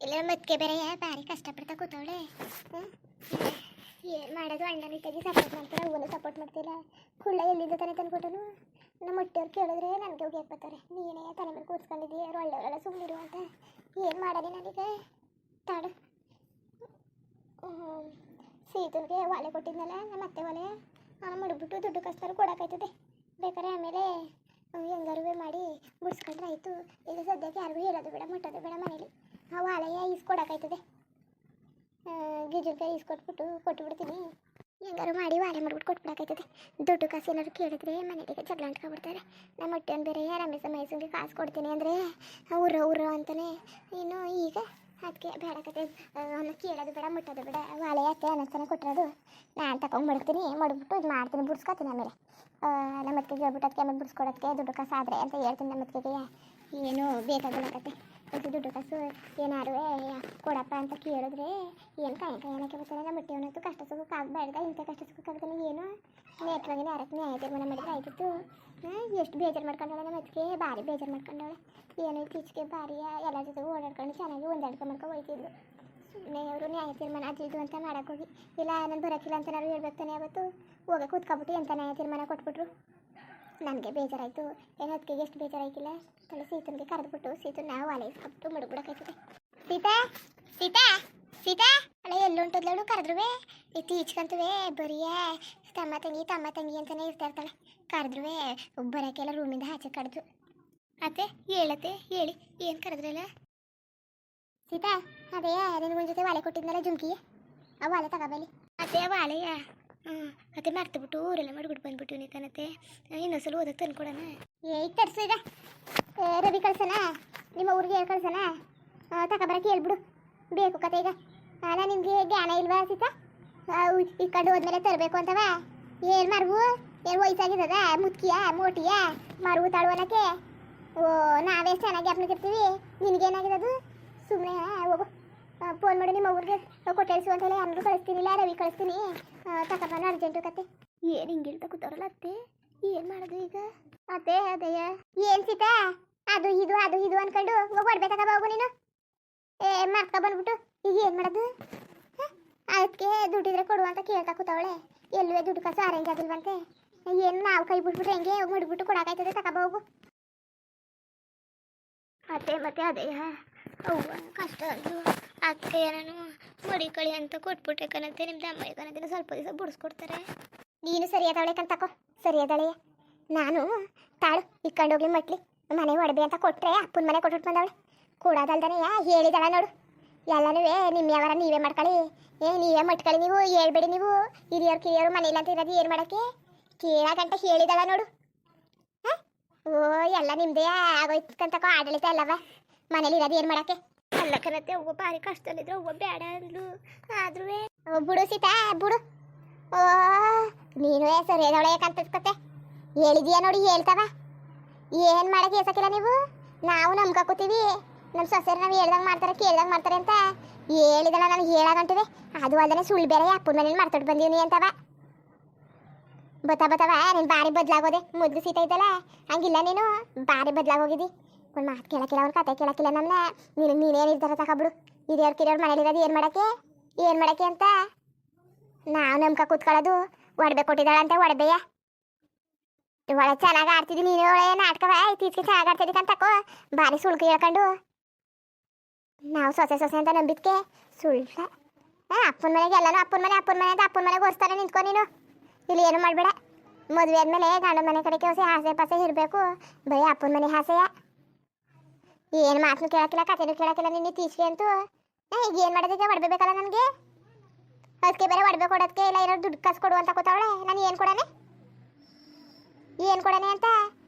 ಇಲ್ಲ ಮತ್ಕೆ ಬೇರೆ ಭಾರಿ ಕಷ್ಟಪಡ್ತಾ ಕೂತವಳೆ. ಏನು ಮಾಡೋದು, ಅಣ್ಣನ ಇಟ್ಟಾಗಿ ಸಪೋರ್ಟ್ ಮಾಡ್ತಾರೆ, ಅವನು ಸಪೋರ್ಟ್ ಮಾಡ್ತಿಲ್ಲ. ಕುಳ್ಳ ಎಲ್ಲಿಂದ ತಾನೇ ತಂದ್ಕೊಟ್ಟನು. ನಮ್ಮ ಹೊಟ್ಟೆಯವ್ರು ಕೇಳಿದ್ರೆ ನನಗೆ ಹೋಗಿ ಬರ್ತಾರೆ, ನೀನೇ ತಲೆ ಮೇಲೆ ಕೂತ್ಕೊಂಡಿದ್ದೀಯ, ಅವ್ರು ಒಳ್ಳೆಯವರೆಲ್ಲ ಸುಮ್ಮನಿರು ಅಂತ. ಏನು ಮಾಡಲಿ ನನಗೆ ತಾಡು. ಸೀತನಿಗೆ ಒಲೆ ಕೊಟ್ಟಿದ್ನಲ್ಲ ನಮ್ಮ ಅತ್ತೆ ಒಲೆ, ಅವನು ಮಡಗ್ಬಿಟ್ಟು ದುಡ್ಡು ಕಸ್ತಾರು ಕೊಡೋಕ್ಕಾಯ್ತದೆ. ಬೇಕಾದ್ರೆ ಆಮೇಲೆ ಹೆಂಗಾರು ಮಾಡಿ ಮುಡ್ಸ್ಕೊಂಡ್ರೆ ಆಯಿತು. ಈಗ ಸದ್ಯಕ್ಕೆ ಯಾರಿಗೂ ಹೇಳೋದು ಬೇಡ, ಮುಟ್ಟೋದು ಬೇಡ ಮನೇಲಿ. ಆ ಒಲೆಯ ಈಸ್ಕೊಡೋಕ್ಕಾಯ್ತದೆ. ಗಿಜುಗೆ ಈಸ್ಕೊಟ್ಬಿಟ್ಟು ಕೊಟ್ಟುಬಿಡ್ತೀನಿ. ಹೆಂಗಾರು ಮಾಡಿ ವಾಲೆ ಮಾಡ್ಬಿಟ್ಟು ಕೊಟ್ಬಿಡೋಕ್ಕಾಯ್ತದೆ. ದುಡ್ಡು ಕಾಸು ಏನಾದ್ರು ಕೇಳಿದ್ರೆ ಮನೆಗೆ ಜಗಳ ಅಂಟ್ಕೊಬಿಡ್ತಾರೆ. ನಮ್ಮ ಹೊಟ್ಟೆಯನ್ನು ಬೇರೆ ರಮೇಶ ಮೈಸೂರಿಗೆ ಕಾಸು ಕೊಡ್ತೀನಿ ಅಂದರೆ ಉರ್ರ ಅಂತಾನೆ. ಇನ್ನು ಈಗ ಅದಕ್ಕೆ ಬೇಡಕತ್ತೆ, ಅವನು ಕೇಳೋದು ಬೇಡ, ಮುಟ್ಟೋದು ಬೇಡ. ವಾಲೆ ಅತ್ತೆ ಅನ್ನಿಸ್ತಾನೆ ಕೊಟ್ಟಿರೋದು. ನಾನು ತಗೊಂಡ್ಬಿಡ್ತೀನಿ, ಮಡಗ್ಬಿಟ್ಟು ಇದು ಮಾಡ್ತೀನಿ, ಬಿಡ್ಸ್ಕೊತೀನಿ. ಆಮೇಲೆ ನಮ್ಮ ಅತ್ತಿಗೆ ಹೇಳ್ಬಿಟ್ಟು ಅದಕ್ಕೆ ಆಮೇಲೆ ಬಿಡ್ಸ್ಕೊಡೋದಕ್ಕೆ ದುಡ್ಡು ಕಾಸು ಆದರೆ ಅಂತ ಹೇಳ್ತೀನಿ. ನಮ್ಮ ಅತ್ತಿಗೆ ಏನು ಬೇಕಾಗಲ್ಲಕತ್ತೆ. ಇದು ದುಡ್ಡು ಕಾಸು ಏನಾರು ಕೊಡಪ್ಪ ಅಂತ ಕೇಳಿದ್ರೆ ಏನು ಏನಕ್ಕೆ ಬರ್ತಾರೆ. ನಮ್ಮ ಹೊಟ್ಟೆಯವನಂತೂ ಕಷ್ಟ ಸುಖಕ್ಕೆ ಆಗಬೇಡ್ದ, ಇಂಥ ಕಷ್ಟ ಸುಖಕ್ಕಾಗ್ತಾನೆ. ಏನು ನೇಟ್ವಾಗಿ ಯಾರಕ್ಕೆ ನ್ಯಾಯ ತೀರ್ಮಾನ ಮಾಡಿದ್ರೆ ಆಯ್ತಿತ್ತು. ಎಷ್ಟು ಬೇಜಾರು ಮಾಡ್ಕೊಂಡವಳೆ ನಮ್ಮ ಅತ್ತಿಗೆ, ಭಾರಿ ಬೇಜಾರು ಮಾಡ್ಕೊಂಡವಳೆ. ಏನು ಇತ್ತೀಚೆಗೆ ಭಾರಿ ಎಲ್ಲ ಜೊತೆ ಓಡಾಡ್ಕೊಂಡು ಚೆನ್ನಾಗಿ ಹೊಂದಾಡ್ಕೊಂಡು ಹೋಯ್ತಿದ್ಲು. ಸುಮ್ಮನೆ ಅವರು ನ್ಯಾಯ ತೀರ್ಮಾನ ಅದು ಇದು ಅಂತ ಮಾಡೋಕ್ಕೋಗಿ, ಇಲ್ಲ ನಾನು ಬರೋಕ್ಕಿಲ್ಲ ಅಂತ ನಾವು ಹೇಳ್ಬೇಕು ತಾನೆ. ಅವತ್ತು ಹೋಗಿ ಕೂತ್ಕೊಬಿಟ್ಟು ಎಂಥ ನ್ಯಾಯ ತೀರ್ಮಾನ ಕೊಟ್ಬಿಟ್ರು. ನನಗೆ ಬೇಜಾರಾಯಿತು. ಏನು ಅದಕ್ಕೆ ಎಷ್ಟು ಬೇಜಾರಾಯ್ತಿಲ್ಲ. ತಲೆ ಸೀತನಿಗೆ ಕರೆದ್ಬಿಟ್ಟು ಸೀತು ನಾವು ಒಲೆ ಇಸ್ಕೊಬಿಟ್ಟು ಮಡಗ್ಬಿಡೋಕ್ಕಾಯ್ತದೆ. ಸೀತಾ ಸೀತಾ ಸೀತಾ ಅಲ್ಲ ಎಲ್ಲುಂಟದ್ಲವಳು ಕರೆದ್ರುವೆ ಇತ್ತೀಚ್ಕಂತುವೆ ಬರೀ ತಮ್ಮ ತಂಗಿ ಅಂತಲೇ ಇರ್ತಾ ಇರ್ತಾಳೆ. ಕರೆದ್ರುವೆ ಬರೋಕ್ಕೆಲ್ಲ ರೂಮಿಂದ ಆಚೆ ಕರೆದ್ರು. ಅತ್ತೆ ಹೇಳತ್ತೆ ಹೇಳಿ, ಏನು ಕರೆದ್ರಲ್ಲ ಸೀತಾ? ಅದೇ ನಿನಗೊಂದು ಜೊತೆ ಒಲೆ ಕೊಟ್ಟಿದ್ನಲ್ಲ ಜುಮ್ಕಿಗೆ, ಆ ಒಲೆ ತಗೋಬೇಲಿ. ಅತ್ತೆ ವಾಲೆಯ ಮತ್ತೆ ಮರ್ತಬಿಟ್ಟು ಊರೆಲ್ಲ ಮಾಡ್ಬಿಟ್ಟು ಬಂದ್ಬಿಟ್ಟು ನೀತಾನತ್ತೆ. ಇನ್ನೊಂದ್ಸಲ ಓದಕ್ಕೆ ತಂದ್ಕೊಡೋಣ. ತರ್ಸು ಈಗ ರವಿ ಕಳ್ಸೋಣ, ನಿಮ್ಮ ಊರಿಗೆ ಹೇಳಿ ಕಳ್ಸೋಣ. ತಗೊಬರಕ್ಕೆ ಹೇಳ್ಬಿಡು ಬೇಕು ಕತೆ. ಈಗ ನಾನು ನಿಮಗೆ ಜ್ಞಾನ ಇಲ್ವಾ ಸೀತಾ? ಈ ಕಡೆ ಹೋದ್ಮೇಲೆ ತರಬೇಕು ಅಂತವ. ಏನು ಮರವು ಏನು ವಯಸ್ಸಾಗಿದ್ದದ? ಮುತ್ಕಿಯ ಮೋಟಿಯ ಮರವು ತಾಳುವನಕ್ಕೆ? ಓ ನಾವೇ ಚೆನ್ನಾಗಿ ಅಪ್ನಿರ್ತೀವಿ, ನಿನಗೇನಾಗಿರೋದು? ಸುಮ್ಮನೆ ಹೋಗು, ಫೋನ್ ಮಾಡಿ ನಿಮ್ಮ ಊರಿಗೆ ಕೊಟ್ಟಳಿಸು ಅಂತ ಹೇಳಿ ಅನ್ನರು ಕಳಿಸ್ತೀನಿಲ್ಲ, ರವಿ ಕಳಿಸ್ತೀನಿ. ತಗೊಂಡು ಅರ್ಜೆಂಟು ಕತೆ. ಏನು ಹಿಂಗೆ ಹೇಳ್ತಾ ಕೂತವ್ರಲ್ಲ ಅತ್ತೆ, ಏನು ಮಾಡೋದು ಈಗ? ಅತ್ತೆ ಅದೇಯ ಏನು ಸೀತಾ ಅದು ಇದು ಅನ್ಕೊಂಡು ಹೊಡ್ಬೇಕಾಗ ಹೋಗು ನೀನು. ಮರ್ಕ ಬಂದ್ಬಿಟ್ಟು ಈಗ ಏನು ಮಾಡೋದು? ಅದಕ್ಕೆ ದುಡ್ಡಿದ್ರೆ ಕೊಡು ಅಂತ ಕೇಳ್ತಾ ಕೂತವಳೆ. ಎಲ್ಲವೇ ದುಡ್ಡು ಕಾಸು ಅರೇಂಜ್ ಆಗಿಲ್ವಂತೆ. ಏನು ನಾವು ಕೈ ಬಿಟ್ಬಿಟ್ರೆ ಹೆಂಗೆ ಮುಡ್ಬಿಟ್ಟು ಕೊಡೋಕಾಯ್ತದೆ? ತಗೋಬೋಗು ಅತ್ತೆ. ಮತ್ತೆ ಅದೇಯ ಅವ್ವ ಕಷ್ಟ ಅದು. ಅತ್ತೆ ನಾನು ಮಡಿ ಕಳಿ ಅಂತ ಕೊಟ್ಬಿಟ್ಟೆ ಕಣತ್ತೆ. ನಿಮ್ದು ಅಮ್ಮ ಕಣತ್ತೆ ಸ್ವಲ್ಪ ದಿವಸ ಬಿಡಿಸ್ಕೊಡ್ತಾರೆ. ನೀನು ಸರಿಯಾದವಳೆ ಕಂತಕೋ, ಸರಿಯಾದಳೆ. ನಾನು ತಾಳು ಇಕ್ಕೊಂಡೋಗ್ಲಿ ಮಟ್ಲಿ ಮನೆ ಒಡಬೆ ಅಂತ ಕೊಟ್ಟರೆ ಅಪ್ಪನ ಮನೆ ಕೊಟ್ಬಿಟ್ಟು ಬಂದವಳೆ. ಕೊಡೋದಲ್ದಾನೆ ಹೇಳಿದಳ ನೋಡು. ಎಲ್ಲನೂ ನಿಮ್ಮ ಯಾವಾರ ನೀವೇ ಮಾಡ್ಕೊಳ್ಳಿ, ನೀವೇ ಮಟ್ಕೊಳ್ಳಿ, ನೀವು ಹೇಳ್ಬೇಡಿ. ನೀವು ಹಿರಿಯರು ಕಿರಿಯರು ಮನೇಲಿ ಅಂತ ಇರೋದು ಏನು ಮಾಡೋಕ್ಕೆ? ಕೇಳಗಂಟ ಹೇಳಿದಳ ನೋಡು. ಹಾಂ ಓ ಎಲ್ಲ ನಿಮ್ಮದೇ ಆಗೋಯ್ತಂತಕೋ ಆಡಳಿತ ಅಲ್ಲವ. ಮನೇಲಿ ಇರೋದು ಏನು ಮಾಡೋಕ್ಕೆ? ಅಲ್ಲ ಕಣತ್ತೆ, ಒಬ್ಬ ಭಾರಿ ಕಷ್ಟದಲ್ಲಿದ್ರು, ಒಬ್ಬ ಬೇಡ ಅಂದ್ಲು. ಆದ್ರೂ ಬಿಡು ಸೀತಾ ಬಿಡು. ಓ ನೀನು ಸರಿಯಾದವಳೆ ಯಾಕಂತಕತ್ತೆ ಹೇಳಿದೀಯ ನೋಡಿ, ಹೇಳ್ತವ. ಏನು ಮಾಡೋಕ್ಕೆ ಏಸಕ್ಕಿಲ್ಲ ನೀವು. ನಾವು ನಂಬ್ಕೊತೀವಿ ನಮ್ಮ ಸೊಸೆರು ನಾವು ಹೇಳ್ದಂಗೆ ಮಾಡ್ತಾರೆ, ಕೇಳ್ದಂಗೆ ಮಾಡ್ತಾರೆ ಅಂತ ಹೇಳಿದಲ್ಲ. ನಾನು ಹೇಳಾಗಂಟಿವೆ ಅದು ಅಲ್ಲದೆ ಸುಳ್ಳು ಬೇರೆ ಅಪ್ಪನ ಮನೇಲಿ ಮಾಡ್ತೊಟ್ಟು ಬಂದೀನಿ ಅಂತವ. ಬತ್ತವ ನೀನು ಭಾರಿ ಬದಲಾಗೋದೆ. ಮೊದಲು ಸೀತಾ ಇದ್ದಲ್ಲ ಹಂಗಿಲ್ಲ, ನೀನು ಭಾರಿ ಬದಲಾಗೋಗಿದ್ದಿ. ಒಂದು ಮಾತು ಕೇಳಕ್ಕಿಲ್ಲ, ಒಂದು ಕತೆ ಕೇಳಕ್ಕಿಲ್ಲ. ನಮ್ಮನ್ನ ನೀನೇ ನಿರ್ಧಾರ ತಗೊಬಿಡು. ಹಿರಿಯವ್ರು ಕಿರಿಯವ್ರು ಮನೇಲಿರೋದು ಏನು ಮಾಡೋಕ್ಕೆ ಅಂತ ನಾವು ನಂಬ್ಕ ಕೂತ್ಕೊಳ್ಳೋದು. ಒಡವೆ ಕೊಟ್ಟಿದ್ದಾಳೆ ಅಂತ ಒಡವೆಯ ಒಳ್ಳೆ ಚೆನ್ನಾಗಿ ಆಡ್ತಿದ್ದಿ ನೀನು. ಒಳ್ಳೆ ನಾಟಕವ ಇತ್ತೀಚೆಗೆ ಚೆನ್ನಾಗಿ ಆಡ್ತಿದ್ದಿ ಅಂತಕೋ ಭಾರಿ ಸುಳ್ಕು ಹೇಳ್ಕೊಂಡು. ನಾವು ಸೊಸೆ ಅಂತ ನಂಬಿದ್ಕೆ ಸುಳ್ಳ. ಅಪ್ಪನ ಮನೆಗೆ ಎಲ್ಲನೂ ಅಪ್ಪನ ಮನೆ ಅಂತ ಅಪ್ಪನ ಮನೆಗೆ ಓಡಿಸ್ತಾರೆ. ನಿಂತ್ಕೊ ನೀನು. ಇಲ್ಲಿ ಏನು ಮಾಡಬೇಡ. ಮದುವೆ ಆದಮೇಲೆ ಗಂಡನ ಮನೆ ಕಡೆಗೆ ಹೊಸ ಆಸೆ ಪಾಸೆ ಇರಬೇಕು. ಬರೀ ಅಪ್ಪನ ಮನೆ ಆಸೆಯ. ಏನು ಮಾತನ್ನು ಕೇಳಕ್ಕಿಲ್ಲ, ಕಥೆನೂ ಕೇಳಕ್ಕಿಲ್ಲ. ನಿನ್ನೆ ತೀಚಿಗೆ ಅಂತೂ ಈಗ ಏನು ಮಾಡೋದಕ್ಕೆ ಒಡಬೇಕಲ್ಲ ನನಗೆ. ಅದಕ್ಕೆ ಬೇರೆ ಒಡವೆ ಕೊಡೋದಕ್ಕೆ ಇಲ್ಲ ಏನಾದ್ರು ದುಡ್ಡು ಕಾಸು ಕೊಡು ಅಂತ ಕೂತವಳೆ. ನಾನು ಏನು ಕೊಡೋಣ ಅಂತ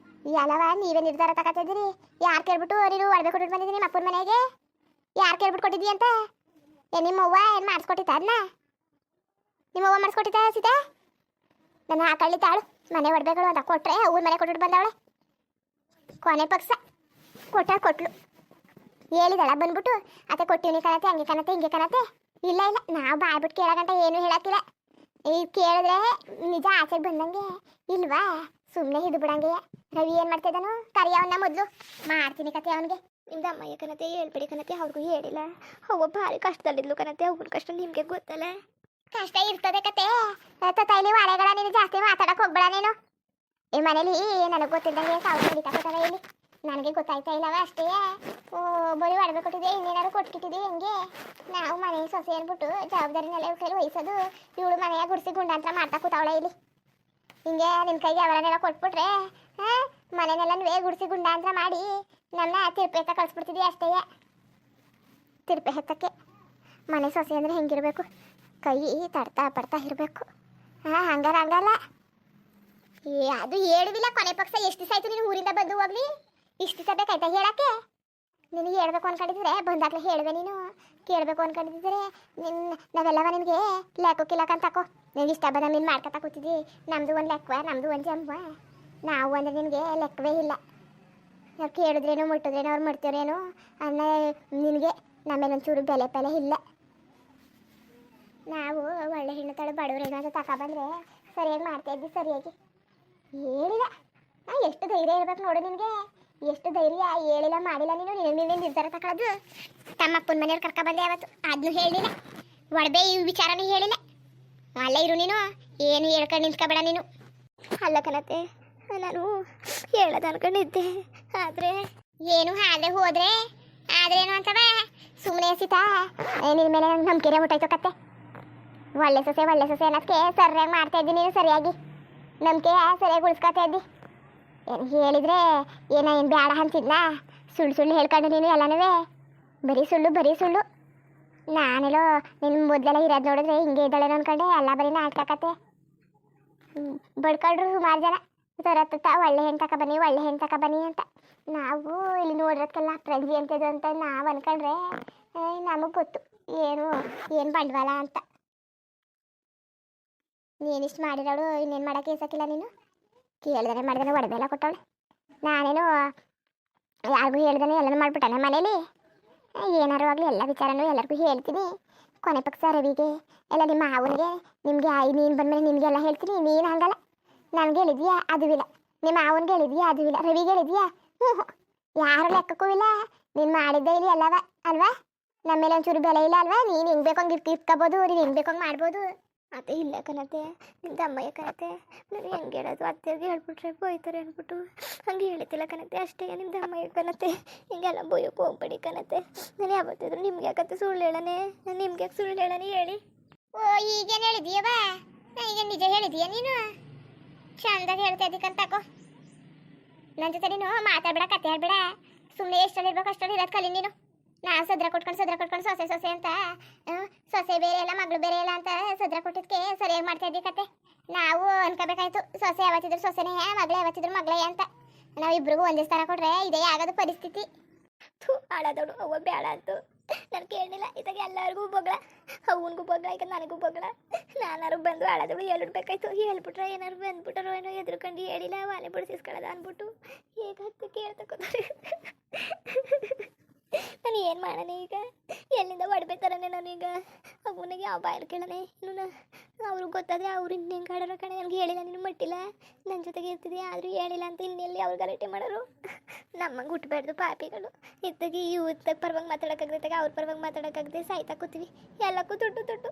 ಎಲ್ಲವ ನೀವೇ ನಿರ್ಧಾರ ತಗೋತಿದ್ದೀರಿ. ಯಾರು ಕೇಳ್ಬಿಟ್ಟು ನೀನು ಒಡವೆ ಕೊಟ್ಬಿಟ್ಟು ಬಂದಿದ್ದೀನಿ ನಿಮ್ಮ ಅಪ್ಪನ ಮನೆಗೆ? ಯಾರು ಕೇಳ್ಬಿಟ್ಟು ಕೊಟ್ಟಿದ್ದೀ ಅಂತ? ನಿಮ್ಮವ್ವ ಏನು ಮಾಡಿಸ್ಕೊಟ್ಟಿತ್ತ? ಅದನ್ನ ನಿಮ್ಮವ್ವ ಮಾಡಿಸ್ಕೊಟ್ಟಿತ್ತ ಸೀತಾ? ನನ್ನ ಹಾಕಳ್ಳಿ ತಾಳು ಮನೆ ಒಡವೆಗಳು ಅಂತ ಕೊಟ್ಟರೆ ಊರ ಮನೆ ಕೊಟ್ಬಿಟ್ಟು ಬಂದವಳೆ. ಕೊನೆ ಪಕ್ಷ ಕೊಟ್ಲು. ಹೇಳಿದಳ ಬಂದ್ಬಿಟ್ಟು ಅತ್ತೆ ಕೊಟ್ಟಿವ್ನಿ ಕಣತೆ, ಹಂಗೆ ಕಣತೆ ಹಿಂಗೆ ಕಣತೆ. ಇಲ್ಲ ನಾವು ಬಾಯ್ಬಿಟ್ಟು ಕೇಳೋಗಂಟ ಏನು ಹೇಳಕ್ಕಿಲ್ಲ. ಈಗ ಕೇಳಿದ್ರೆ ನಿಜ ಆಚೆಗೆ ಬಂದಂಗೆ ಇಲ್ವಾ? ಸುಮ್ಮನೆ ಹಿಡಿದು ಬಿಡಂಗೆ. ರವಿ ಏನು ಮಾಡ್ತಿದ್ದಾನು? ಕರಿ ಅವನ್ನ ಮೊದಲು ಮಾಡ್ತೀನಿ ಕತೆ ಅವನಿಗೆ. ನಿಮ್ದು ಅಮ್ಮಯ್ಯ ಕಣತೆ ಹೇಳ್ಬೇಡಿ ಕಣತೆ ಅವ್ರಿಗೂ ಹೇಳಿಲ್ಲ. ಅವ್ವ ಭಾರಿ ಕಷ್ಟದಲ್ಲಿದ್ಲು ಕಣತೆ. ಅವ್ನ ಕಷ್ಟ ನಿಮಗೆ ಗೊತ್ತಲ್ಲ. ಕಷ್ಟ ಇರ್ತದೆ ಕತೆ. ತೈಲಿ ವಾಳೆಗಳ ನೀನು ಜಾಸ್ತಿ ಮಾತಾಡಕ್ಕೆ ಹೋಗ್ಬೇಡ ನೀನು. ಈ ಮನೇಲಿ ನನಗೆ ಗೊತ್ತಿದ್ದಂಗೆ ಸಾವು ನಡೀತಾಕತ್ತವೆ ಇಲ್ಲಿ. ನನಗೆ ಗೊತ್ತಾಯ್ತಾ ಇಲ್ಲವ ಅಷ್ಟೇ. ಬರೀ ಒಡವೆ ಕೊಟ್ಟಿದ್ದೆ, ಇನ್ನೇನಾದ್ರು ಕೊಟ್ಕಿಟ್ಟಿದ್ದೆ ಹೆಂಗೆ. ನಾವು ಮನೆ ಸೊಸೆ ಅಂದ್ಬಿಟ್ಟು ಜವಾಬ್ದಾರಿನೆಲ್ಲ ಇವ್ರ ಕೈಲಿ ವಹಿಸೋದು. ಇವಳು ಮನೆಯ ಗುಡಿಸಿ ಗುಂಡಾಂತರ ಮಾಡ್ತಾ ಕೂತಾವಳೆ ಇಲ್ಲಿ. ಹಿಂಗೆ ನಿನ್ನ ಕೈಗೆ ಅವರನ್ನೆಲ್ಲ ಕೊಟ್ಬಿಟ್ರೆ ಮನೆನೆಲ್ಲ ಗುಡಿಸಿ ಗುಂಡಾಂತರ ಮಾಡಿ ನನ್ನ ತಿರ್ಪೆ ಎತ್ತ ಕಳಿಸ್ಬಿಡ್ತಿದ್ವಿ ಅಷ್ಟೇ. ತಿರ್ಪೆ ಎತ್ತಕ್ಕೆ ಮನೆ ಸೊಸೆ ಅಂದರೆ ಹೆಂಗಿರಬೇಕು, ಕೈ ತಡ್ತಾ ಪಡ್ತಾ ಇರಬೇಕು. ಹಂಗಲ್ಲ. ಅದು ಹೇಳುವಿಲ್ಲ. ಕೊನೆ ಪಕ್ಷ ಎಷ್ಟು ದಿವಸ ಆಯ್ತು ನೀನು ಊರಿಂದ ಬಂದು ಹೋಗ್ಲಿ? ಇಷ್ಟು ದಿವಸ ಬೇಕಾಯ್ತಾ ಹೇಳಕ್ಕೆ? ನಿನಗೆ ಹೇಳ್ಬೇಕು ಅನ್ಕೊಂಡಿದ್ರೆ ಬಂದಾಗಲೇ ಹೇಳಿದೆ. ನೀನು ಕೇಳಬೇಕು ಅನ್ಕೊಂಡಿದ್ರೆ ನಾವೆಲ್ಲವ ನಿನಗೆ ಲೆಕ್ಕಕ್ಕಿಲ್ಲಕ್ಕಂತ ತಕೋ. ನಿನಗೆ ಇಷ್ಟ ಬಂದ ನೀನು ಮಾಡ್ಕೊತಾ ಕೂತಿದ್ದಿ. ನಮ್ಮದು ಒಂದು ಲೆಕ್ಕ, ನಮ್ಮದು ಒಂದು ಜಂಬ. ನಾವು ಅಂದರೆ ನಿನಗೆ ಲೆಕ್ಕವೇ ಇಲ್ಲ. ನಾವು ಕೇಳಿದ್ರೇನೋ ಮುಟ್ಟಿದ್ರೇನೋ ಅವ್ರು ಮಾಡ್ತೀರೇನೋ ಅನ್ನ ನಿನಗೆ ನಮ್ಮೇಲೊಂಚೂರು ಬೆಲೆ ಇಲ್ಲ. ನಾವು ಒಳ್ಳೆ ಹೆಣ್ಣು ತಳು ಬಡವ್ರೇನೋ ಅಂತ ತಗೊಬಂದ್ರೆ ಸರಿಯಾಗಿ ಮಾಡ್ತಾಯಿದ್ವಿ. ಸರಿಯಾಗಿ ಹೇಳಿಲ್ಲ. ಎಷ್ಟು ಧೈರ್ಯ ಇರ್ಬೇಕು ನೋಡು ನಿನಗೆ. ಎಷ್ಟು ಧೈರ್ಯ. ಹೇಳಿಲ್ಲ ಮಾಡಿಲ್ಲ. ನೀನು ನಿರ್ಧಾರ ತಗೊಳ್ಳೋದು. ತಮ್ಮಪ್ಪನ ಮನೆಯವ್ರು ಕರ್ಕೊಬಂದೆ ಯಾವತ್ತು ಅದನ್ನು ಹೇಳಿಲ್ಲ. ಒಡಬೆ ಈ ವಿಚಾರನೂ ಹೇಳಿಲ್ಲ. ಅಲ್ಲೇ ಇರು ನೀನು. ಏನು ಹೇಳ್ಕೊಂಡು ನಿಂತ್ಕೊಬೇಡ ನೀನು. ಅಲ್ಲ ಕಣತೆ, ನಾನು ಹೇಳೋದು ಅನ್ಕೊಂಡಿದ್ದೆ. ಆದರೆ ಏನು ಆದರೆ ಹೋದ್ರೆ ಆದ್ರೇನು ಅಂತವ ಸುಮ್ಮನೆ ಸೀತಾ. ನಿನ್ನ ಮೇಲೆ ನಂಗೆ ನಂಬಿಕೆ ಮುಟ್ಟಾಯ್ತು ಕತ್ತೆ. ಒಳ್ಳೆ ಸೊಸೆ ಅನ್ನೋದಕ್ಕೆ ಸರಿಯಾಗಿ ಮಾಡ್ತಾ ಇದ್ದೀನಿ. ನೀನು ಸರಿಯಾಗಿ ನಂಬಿಕೆ ಸರಿಯಾಗಿ ಉಳಿಸ್ಕೊತಾ ಇದ್ದಿ. ಏನು ಹೇಳಿದ್ರೆ ಏನು ಬೇಡ ಅಂತಿದ್ನಾ? ಸುಳ್ಳು ಹೇಳ್ಕೊಂಡು ನೀನು ಎಲ್ಲನೂ ಬರೀ ಸುಳ್ಳು. ನಾನೆಲ್ಲೋ ನಿನ್ನ ಮೊದಲೆಲ್ಲ ಇರೋದು ನೋಡಿದ್ರೆ ಹಿಂಗೆ ಇದ್ದಾಳೆ ಅನ್ಕೊಂಡೆ. ಎಲ್ಲ ಬರೀ ನಾಟಕತೆ ಬಡ್ಕೊಂಡ್ರು ಸುಮಾರು ಜನ. ತರತ್ತ ಒಳ್ಳೆ ಹೆಣ್ಣು ತಗೊಬನ್ನಿ ಅಂತ. ನಾವು ಇಲ್ಲಿ ನೋಡಿರೋದಕ್ಕೆಲ್ಲ ಪ್ರಜ್ಞೆ ಅಂತಿದ್ದು ಅಂತ ನಾವು ಅನ್ಕೊಂಡ್ರೆ ನಮಗೆ ಗೊತ್ತು ಏನು ಬಂಡವಾಳ ಅಂತ. ನೀನಿಷ್ಟು ಮಾಡಿರೋಳು ಇನ್ನೇನು ಮಾಡೋಕ್ಕೆ ಏಸಕ್ಕಿಲ್ಲ. ನೀನು ಕೇಳ್ದಾನೆ ಮಾಡಿದಾನೆ ಒಡವೆಲ್ಲ ಕೊಟ್ಟವಳೆ. ನಾನೇನು ಯಾರಿಗೂ ಹೇಳ್ದಾನೆ ಎಲ್ಲನೂ ಮಾಡ್ಬಿಟ್ಟಾನೆ ಮನೇಲಿ. ಏನಾರು ಆಗಲಿ ಎಲ್ಲ ವಿಚಾರನೂ ಎಲ್ಲರಿಗೂ ಹೇಳ್ತೀನಿ. ಕೊನೆ ಪಕ್ಷ ರವಿಗೆ ಎಲ್ಲ ನಿಮ್ಮ ಮಾವನಿಗೆ ನಿಮಗೆ ನೀನು ಬಂದಮೇಲೆ ನಿಮಗೆಲ್ಲ ಹೇಳ್ತೀನಿ. ನೀನು ಹಂಗಲ್ಲ. ನನಗೆ ಹೇಳಿದ್ಯಾ ಅದು ಇಲ್ಲ, ನಿಮ್ಮ ಮಾವನಿಗೆ ಹೇಳಿದ್ಯಾ ಅದು ಇಲ್ಲ, ರವಿಗೆ ಹೇಳಿದ್ಯಾ ಯಾರು ಲೆಕ್ಕಕ್ಕೂ ಇಲ್ಲ. ನೀನು ಮಾಡಿದ್ದೆ ಇಲ್ಲಿ ಅಲ್ಲವ ಅಲ್ವಾ? ನಮ್ಮ ಮೇಲೆ ಒಂಚೂರು ಬೆಲೆ ಇಲ್ಲ ಅಲ್ವಾ? ನೀನು ಹೆಂಗೆ ಬೇಕಂಗೆ ಇಟ್ಕೋಬೋದು, ನೀನು ಹೆಂಗೆ ಬೇಕಂಗೆ ಮಾಡ್ಬೋದು. ಅದೇ ಇಲ್ಲ ಕಣತೆ, ನಿಮ್ದು ಅಮ್ಮಯ್ಯ ಕಣತೆ. ನಾನು ಹೆಂಗೆ ಹೇಳೋದು? ಅತ್ತೆಗೆ ಹೇಳ್ಬಿಟ್ರೆ ಬೋಯ್ತಾರೆ ಅಂದ್ಬಿಟ್ಟು ಹಂಗೆ ಹೇಳ್ತಿಲ್ಲ ಕಣತೆ ಅಷ್ಟೇ. ನಿಮ್ದು ಅಮ್ಮಯ್ಯ ಕಣತೆ, ಹಿಂಗೆಲ್ಲ ಬೋಯೋಕೆ ಹೋಗ್ಬೇಡಿ ಕಣತೆ. ನಾನು ಯಾವತ್ತಿದ್ರು ನಿಮ್ಗೆ ಯಾಕತ್ತೆ ಸುಳ್ಳು ಹೇಳನೆ? ನಾನು ನಿಮ್ಗೆ ಯಾಕೆ ಸುಳ್ಳು ಹೇಳನೆ ಹೇಳಿ? ಓ ಈಗೇನು ಹೇಳಿದೀಯವ? ಈಗ ನಿಜ ಹೇಳಿದೀಯ ನೀನು? ಚಂದಾಗಿ ಹೇಳ್ತಾ ಇದ್ದಕ್ಕಂತಕೋ. ನನ್ನ ಜೊತೆ ನೀನು ಮಾತಾಡ್ಬೇಡ, ಕತೆ ಹೇಳ್ಬೇಡ. ಸುಮ್ಮನೆ ಎಷ್ಟಲ್ಲಿ ಇರ್ಬೇಕು ಅಷ್ಟಲ್ಲಿ ಇರೋದು ಕಲಿ ನೀನು. ನಾವು ಸದ್ರ ಕೊಟ್ಕೊಂಡು ಸೊಸೆ ಅಂತ ಸೊಸೆ ಬೇರೆ ಇಲ್ಲ ಮಗಳು ಬೇರೆ ಇಲ್ಲ ಅಂತ ಸದ್ರ ಕೊಟ್ಟಿದ್ದಕ್ಕೆ ಸರಿಯಾಗಿ ಮಾಡ್ತಾ ಇದ್ದೀವಿ ಕತೆ. ನಾವು ಅನ್ಕೋಬೇಕಾಯ್ತು ಸೊಸೆ ಯಾವತ್ತಿದ್ರು ಸೊಸೆನೇ, ಮಗಳು ಯಾವತ್ತಿದ್ರು ಮಗಳೇ ಅಂತ. ನಾವಿಬ್ರಿಗೂ ಒಂದೇ ಸ್ಥಾನ ಕೊಟ್ರೆ ಇದೇ ಆಗೋದು ಪರಿಸ್ಥಿತಿ. ಹಾಳಾದವಳು ಅವ್ವ ಬೇಡ ಅಂತು. ನಾನು ಕೇಳಲಿಲ್ಲ. ಇದಾಗ ಎಲ್ಲರಿಗೂ ಬೊಗಳ, ಅವನಿಗೂ ಬೊಗಳ, ಈಗ ನನಗೂ ಬೊಗಳ. ನಾನಾರು ಬಂದು ಹಾಳಾದವಳು ಹೇಳ್ಬಿಡ್ಬೇಕಾಯ್ತು. ಹೇಳ್ಬಿಟ್ರೆ ಏನಾರು ಬಂದ್ಬಿಟ್ಟಾರೋ ಏನೋ ಎದ್ರುಕೊಂಡು ಹೇಳಿಲ್ಲ, ವಾಲೆ ಬಿಡಿಸಿಸ್ಕೊಳ್ಳೋದ ಅಂದ್ಬಿಟ್ಟು ಹೇಗತ್ತೆ ಕೇಳ್ತಕ್ಕೋತಾರೆ. ನಾನು ಏನು ಮಾಡೋಣ ಈಗ? ಎಲ್ಲಿಂದ ಹೊಡ್ಬೇಕಾರನೆ ನಾನೀಗ? ಅವನಿಗೆ ಯಾವ ಬಾಯಲ್ಲಿ ಕೇಳನೆ? ಇನ್ನು ಅವ್ರಿಗೆ ಗೊತ್ತಾದರೆ ಅವ್ರು ಇನ್ನೇನು ಕಾಡೋರು ಕಣೆ. ನನಗೆ ಹೇಳಿಲ್ಲ, ನೀನು ಮಟ್ಟಿಲ್ಲ, ನನ್ನ ಜೊತೆಗೆ ಇರ್ತಿದ್ದೆ ಆದರೂ ಹೇಳಿಲ್ಲ ಅಂತ ಇನ್ನೆಲ್ಲಿ ಅವ್ರು ಗಲಾಟೆ ಮಾಡೋರು. ನಮ್ಮಂಗೆ ಹುಟ್ಟಬಾರ್ದು ಪಾಪಿಗಳು. ಇತ್ತಾಗಿ ಇತ್ತಾಗ ಪರವಾಗಿ ಮಾತಾಡೋಕ್ಕಾಗತ್ತಾಗ ಅವ್ರ ಪರವಾಗಿ ಮಾತಾಡೋಕ್ಕಾಗದೆ ಸಾಯ್ತಾ ಕೂತೀವಿ. ಎಲ್ಲಕ್ಕೂ ದುಡ್ಡು.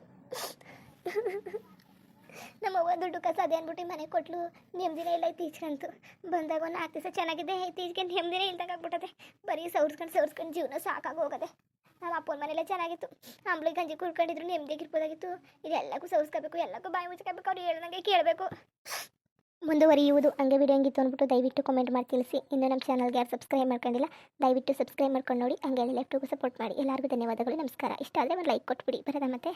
ನಮ್ಮವ್ವ ದುಡ್ಡು ಕಸ ಅದೇ ಅಂದ್ಬಿಟ್ಟು ಮನೆಗೆ ಕೊಟ್ಲು. ನೆಮ್ಮದಿನೇ ಇಲ್ಲ ಇತ್ತೀಚೆಗಂತೂ. ಬಂದಾಗ ಒಂದು 4 ದಿವಸ ಚೆನ್ನಾಗಿದೆ, ಇತ್ತೀಚೆಗೆ ನೆಮ್ಮದಿನೇ ಇಲ್ದಾಗ್ಬಿಟ್ಟದೆ. ಬರೀ ಸೌರ್ಸ್ಕೊಂಡು ಜೀವನ ಸಾಕಾಗಿ ಹೋಗದೆ. ನಮ್ಮ ಅಪ್ಪನ ಮನೆಯಲ್ಲ ಚೆನ್ನಾಗಿತ್ತು, ಅಂಬ್ಳಿ ಗಂಜಿ ಕುಡ್ಕೊಂಡಿದ್ರು ನೆಮ್ಮದಿಯಾಗಿರ್ಬೋದಾಗಿತ್ತು. ಇದೆಲ್ಲಕ್ಕೂ ಸೌರ್ಸ್ಕೋಬೇಕು, ಎಲ್ಲಕ್ಕೂ ಬಾಯಿ ಮುಚ್ಕೋಬೇಕು, ಅವ್ರು ಹೇಳ್ದಂಗೆ ಕೇಳಬೇಕು. ಮುಂದುವರಿಯುವುದು. ಹಂಗೆ ವಿಡಿಯೋ ಹೆಂಗಿತ್ತು ಅಂದ್ಬಿಟ್ಟು ದಯವಿಟ್ಟು ಕಮೆಂಟ್ ಮಾಡಿ ತಿಳಿಸಿ. ಇನ್ನು ನಮ್ಮ ಚಾನಲ್ಗೆ ಯಾರು ಸಬ್ಸ್ಕ್ರೈಬ್ ಮಾಡ್ಕೊಂಡಿಲ್ಲ ದಯವಿಟ್ಟು ಸಬ್ಸ್ಕ್ರೈಬ್ ಮಾಡ್ಕೊಂಡು ನೋಡಿ. ಹಂಗೆ ಲೆಫ್ಟಿಗೂ ಸಪೋರ್ಟ್ ಮಾಡಿ. ಎಲ್ಲರಿಗೂ ಧನ್ಯವಾದಗಳು, ನಮಸ್ಕಾರ. ಇಷ್ಟ ಆದರೆ ಒಂದು ಲೈಕ್ ಕೊಟ್ಬಿಡಿ. ಬರೋದ ಮತ್ತೆ.